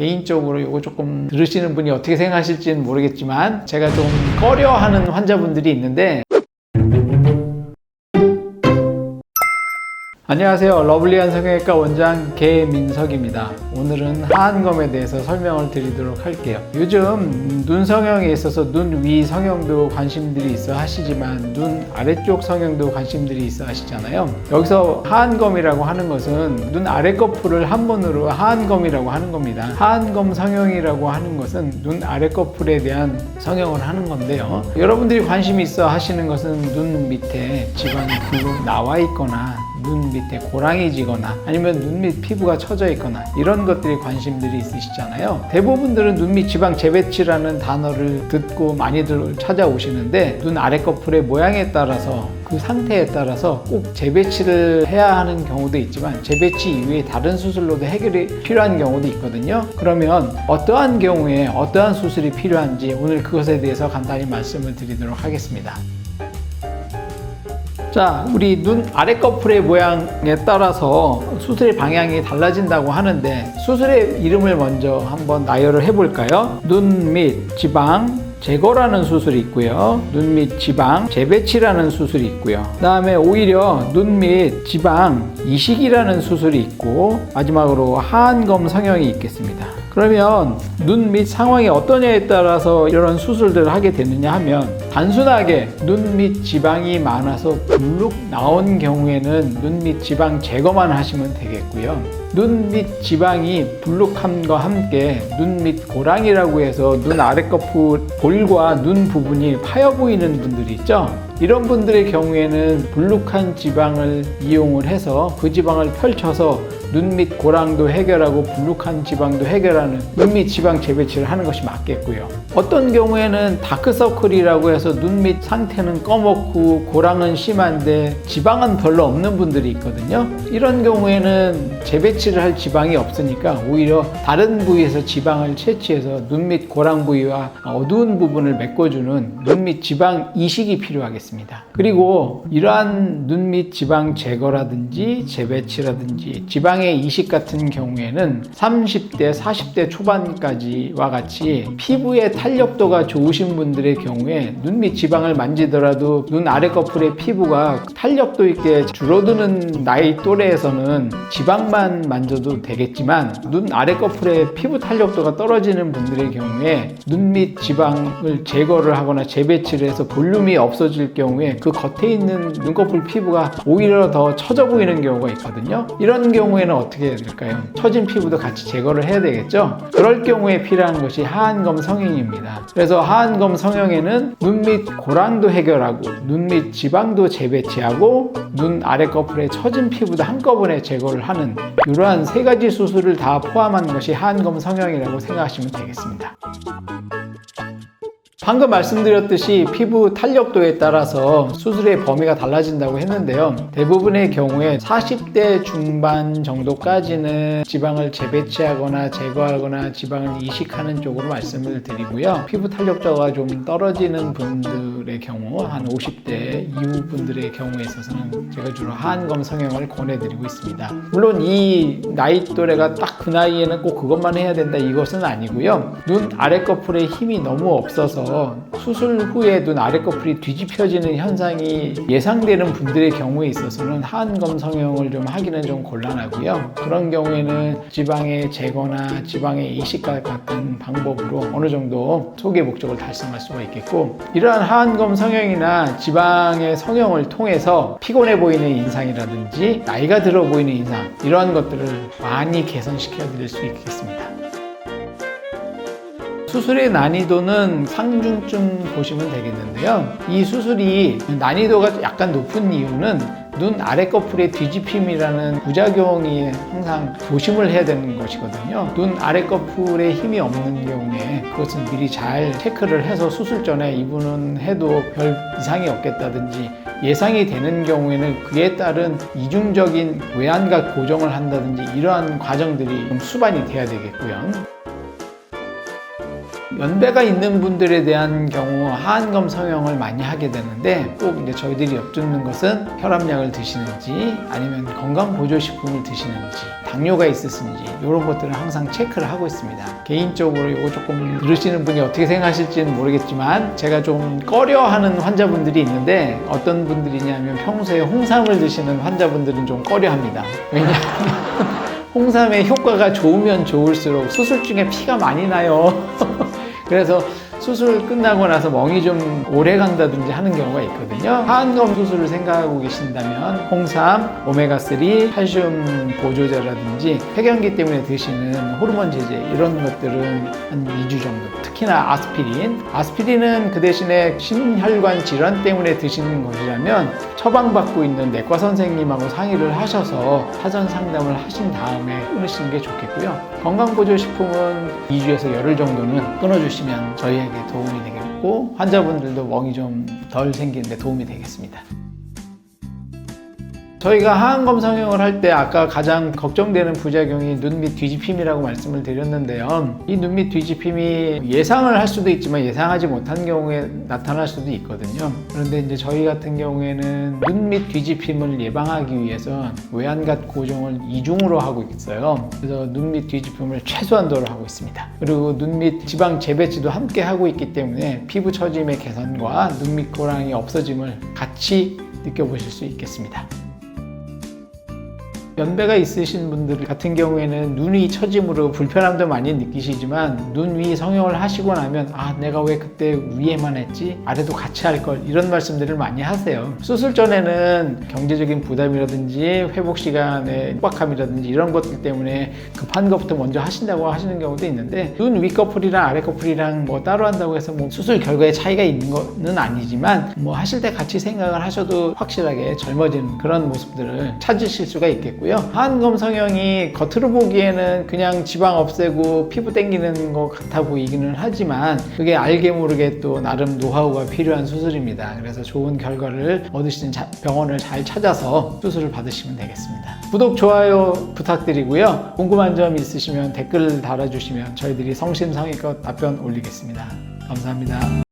개인적으로 이거 조금 들으시는 분이 어떻게 생각하실지는 모르겠지만 제가 좀 꺼려하는 환자분들이 있는데, 안녕하세요. 러블리한 성형외과 원장 개민석입니다. 오늘은 하안검에 대해서 설명을 드리도록 할게요. 요즘 눈 성형에 있어서 눈 위 성형도 관심들이 있어 하시지만 눈 아래쪽 성형도 관심들이 있어 하시잖아요. 여기서 하안검이라고 하는 것은 눈 아래 거풀을 한 번으로 하안검이라고 하는 겁니다. 하안검 성형이라고 하는 것은 눈 아래 거풀에 대한 성형을 하는 건데요. 여러분들이 관심이 있어 하시는 것은 눈 밑에 지방이 불룩 나와 있거나 눈 밑에 고랑이 지거나 아니면 눈 밑 피부가 처져 있거나 이런 것들이 관심들이 있으시잖아요. 대부분들은 눈 밑 지방 재배치라는 단어를 듣고 많이들 찾아오시는데 눈 아래 거풀의 모양에 따라서 그 상태에 따라서 꼭 재배치를 해야 하는 경우도 있지만 재배치 이외에 다른 수술로도 해결이 필요한 경우도 있거든요. 그러면 어떠한 경우에 어떠한 수술이 필요한지 오늘 그것에 대해서 간단히 말씀을 드리도록 하겠습니다. 자, 우리 눈 아래 거풀의 모양에 따라서 수술의 방향이 달라진다고 하는데 수술의 이름을 먼저 한번 나열을 해볼까요? 눈 밑 지방 제거라는 수술이 있고요. 눈 밑 지방 재배치라는 수술이 있고요. 그 다음에 오히려 눈 밑 지방 이식이라는 수술이 있고 마지막으로 하안검 성형이 있겠습니다. 그러면 눈 밑 상황이 어떠냐에 따라서 이런 수술들을 하게 되느냐 하면 단순하게 눈 밑 지방이 많아서 불룩 나온 경우에는 눈 밑 지방 제거만 하시면 되겠고요. 눈 밑 지방이 불룩함과 함께 눈 밑 고랑이라고 해서 눈 아래 거풀 볼과 눈 부분이 파여 보이는 분들이 있죠. 이런 분들의 경우에는 불룩한 지방을 이용을 해서 그 지방을 펼쳐서 눈 밑 고랑도 해결하고 불룩한 지방도 해결하는 눈 밑 지방 재배치를 하는 것이 맞겠고요. 어떤 경우에는 다크서클이라고 해서 눈 밑 상태는 검었고 고랑은 심한데 지방은 별로 없는 분들이 있거든요. 이런 경우에는 재배치를 할 지방이 없으니까 오히려 다른 부위에서 지방을 채취해서 눈 밑 고랑 부위와 어두운 부분을 메꿔주는 눈 밑 지방 이식이 필요하겠습니다. 그리고 이러한 눈 밑 지방 제거라든지 재배치라든지 지방의 이식 같은 경우에는 30대, 40대 초반까지와 같이 피부의 탄력도가 좋으신 분들의 경우에 눈 밑 지방을 만지더라도 눈 아래 거풀의 피부가 탄력도 있게 줄어드는 나이 또래에서는 지방만 만져도 되겠지만 눈 아래 거풀의 피부 탄력도가 떨어지는 분들의 경우에 눈 밑 지방을 제거를 하거나 재배치를 해서 볼륨이 없어질 경우에 그 겉에 있는 눈꺼풀 피부가 오히려 더 처져 보이는 경우가 있거든요. 이런 경우에는 어떻게 해야 될까요? 처진 피부도 같이 제거를 해야 되겠죠? 그럴 경우에 필요한 것이 하안검 성형입니다. 그래서 하안검 성형에는 눈 밑 고랑도 해결하고 눈 밑 지방도 재배치하고 눈 아래 거풀에 처진 피부도 한꺼번에 제거를 하는 이러한 세 가지 수술을 다 포함한 것이 하안검 성형이라고 생각하시면 되겠습니다. 방금 말씀드렸듯이 피부 탄력도에 따라서 수술의 범위가 달라진다고 했는데요. 대부분의 경우에 40대 중반 정도까지는 지방을 재배치하거나 제거하거나 지방을 이식하는 쪽으로 말씀을 드리고요. 피부 탄력도가 좀 떨어지는 분들의 경우 한 50대 이후 분들의 경우에 있어서는 제가 주로 하안검 성형을 권해드리고 있습니다. 물론 이 나이 또래가 딱 그 나이에는 꼭 그것만 해야 된다 이것은 아니고요. 눈 아래 거풀에 힘이 너무 없어서 수술 후에 눈 아래 거풀이 뒤집혀지는 현상이 예상되는 분들의 경우에 있어서는 하안검 성형을 좀 하기는 좀 곤란하고요. 그런 경우에는 지방의 제거나 지방의 이식 같은 방법으로 어느 정도 소기의 목적을 달성할 수가 있겠고, 이러한 하안검 성형이나 지방의 성형을 통해서 피곤해 보이는 인상이라든지 나이가 들어 보이는 인상, 이러한 것들을 많이 개선시켜 드릴 수 있겠습니다. 수술의 난이도는 상중쯤 보시면 되겠는데요. 이 수술이 난이도가 약간 높은 이유는 눈 아래 거풀의 뒤집힘이라는 부작용이 항상 조심을 해야 되는 것이거든요. 눈 아래 거풀에 힘이 없는 경우에 그것은 미리 잘 체크를 해서 수술 전에 이분은 해도 별 이상이 없겠다든지 예상이 되는 경우에는 그에 따른 이중적인 외안각 고정을 한다든지 이러한 과정들이 좀 수반이 돼야 되겠고요. 연배가 있는 분들에 대한 경우 하안검 성형을 많이 하게 되는데 꼭 이제 저희들이 여쭙는 것은 혈압약을 드시는지 아니면 건강보조식품을 드시는지 당뇨가 있으신지 이런 것들은 항상 체크를 하고 있습니다. 개인적으로 이거 조금 들으시는 분이 어떻게 생각하실지는 모르겠지만 제가 좀 꺼려하는 환자분들이 있는데 어떤 분들이냐면 평소에 홍삼을 드시는 환자분들은 좀 꺼려합니다. 왜냐하면 홍삼의 효과가 좋으면 좋을수록 수술 중에 피가 많이 나요. 그래서 수술 끝나고 나서 멍이 좀 오래 간다든지 하는 경우가 있거든요. 하안검 수술을 생각하고 계신다면 홍삼, 오메가3, 칼슘 보조제라든지 폐경기 때문에 드시는 호르몬 제제 이런 것들은 한 2주 정도, 특히나 아스피린은 그 대신에 심혈관 질환 때문에 드시는 것이라면 처방받고 있는 내과 선생님하고 상의를 하셔서 사전 상담을 하신 다음에 끊으시는 게 좋겠고요. 건강보조식품은 2주에서 열흘 정도는 끊어주시면 저희에게 도움이 되겠고 환자분들도 멍이 좀 덜 생기는데 도움이 되겠습니다. 저희가 하안검 성형을 할 때 아까 가장 걱정되는 부작용이 눈 밑 뒤집힘이라고 말씀을 드렸는데요. 이 눈 밑 뒤집힘이 예상을 할 수도 있지만 예상하지 못한 경우에 나타날 수도 있거든요. 그런데 이제 저희 같은 경우에는 눈 밑 뒤집힘을 예방하기 위해서 외안갓 고정을 이중으로 하고 있어요. 그래서 눈 밑 뒤집힘을 최소한도로 하고 있습니다. 그리고 눈 밑 지방 재배치도 함께 하고 있기 때문에 피부 처짐의 개선과 눈 밑 고랑이 없어짐을 같이 느껴보실 수 있겠습니다. 연배가 있으신 분들 같은 경우에는 눈 위 처짐으로 불편함도 많이 느끼시지만 눈 위 성형을 하시고 나면 내가 왜 그때 위에만 했지? 아래도 같이 할 걸 이런 말씀들을 많이 하세요. 수술 전에는 경제적인 부담이라든지 회복 시간의 빡함이라든지 이런 것들 때문에 급한 것부터 먼저 하신다고 하시는 경우도 있는데 눈 위 커플이랑 아래 커플이랑 따로 한다고 해서 수술 결과에 차이가 있는 거는 아니지만 하실 때 같이 생각을 하셔도 확실하게 젊어지는 그런 모습들을 찾으실 수가 있겠고요. 하안검 성형이 겉으로 보기에는 그냥 지방 없애고 피부 당기는 것 같아 보이기는 하지만 그게 알게 모르게 또 나름 노하우가 필요한 수술입니다. 그래서 좋은 결과를 얻으시는 병원을 잘 찾아서 수술을 받으시면 되겠습니다. 구독, 좋아요 부탁드리고요. 궁금한 점 있으시면 댓글 달아주시면 저희들이 성심성의껏 답변 올리겠습니다. 감사합니다.